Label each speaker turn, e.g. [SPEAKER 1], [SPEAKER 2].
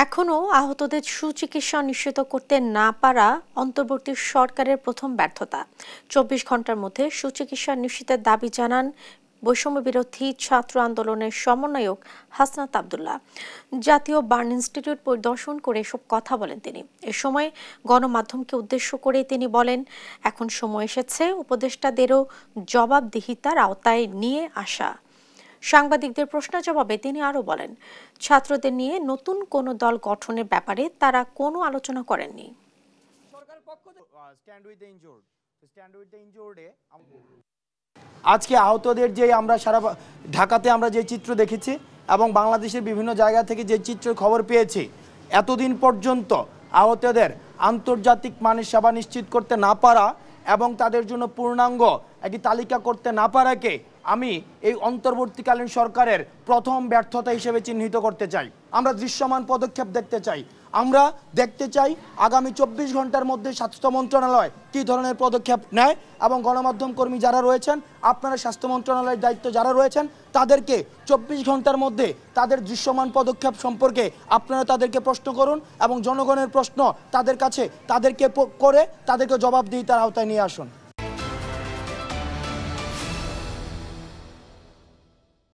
[SPEAKER 1] এখনও আহতদের সুচিকিৎসা নিশ্চিত করতে না পারা অন্তর্বর্তী সরকারের প্রথম ব্যর্থতা। ২৪ ঘন্টার মধ্যে সুচিকিৎসা নিশ্চিতের দাবি জানান বৈষম্য বিরোধী ছাত্র আন্দোলনের সমন্বয়ক হাসনাত আব্দুল্লাহ। জাতীয় বার্ন ইনস্টিটিউট পরিদর্শন করে এসব কথা বলেন তিনি। এ সময় গণমাধ্যমকে উদ্দেশ্য করে তিনি বলেন, এখন সময় এসেছে উপদেষ্টাদেরও জবাবদিহিতার আওতায় নিয়ে আসা। সাংবাদিকদের প্রশ্নের জবাবে তিনি আরও বলেন, ছাত্রদের নিয়ে নতুন কোনো দল গঠনের ব্যাপারে তারা কোনো আলোচনা করেননি।
[SPEAKER 2] আজকে আহতদের যে আমরা সারা ঢাকাতে আমরা যে চিত্র দেখেছি এবং বাংলাদেশের বিভিন্ন জায়গা থেকে যে চিত্রের খবর পেয়েছি, এতদিন পর্যন্ত আহতদের আন্তর্জাতিক মানের সেবা নিশ্চিত করতে না পারা এবং তাদের জন্য পূর্ণাঙ্গ একটি তালিকা করতে না পারাকে আমি এই অন্তর্বর্তীকালীন সরকারের প্রথম ব্যর্থতা হিসেবে চিহ্নিত করতে চাই। আমরা দৃশ্যমান পদক্ষেপ দেখতে চাই। আমরা দেখতে চাই আগামী ২৪ ঘন্টার মধ্যে স্বাস্থ্য মন্ত্রণালয় কী ধরনের পদক্ষেপ নেয় এবং গণমাধ্যম কর্মী যারা রয়েছেন, আপনারা স্বাস্থ্য মন্ত্রণালয়ের দায়িত্ব যারা রয়েছেন, তাদেরকে ২৪ ঘন্টার মধ্যে তাদের দৃশ্যমান পদক্ষেপ সম্পর্কে আপনারা তাদেরকে প্রশ্ন করুন এবং জনগণের প্রশ্ন তাদের কাছে তাদেরকে করে তাদেরকে জবাবদিহিতার আওতায় নিয়ে আসুন।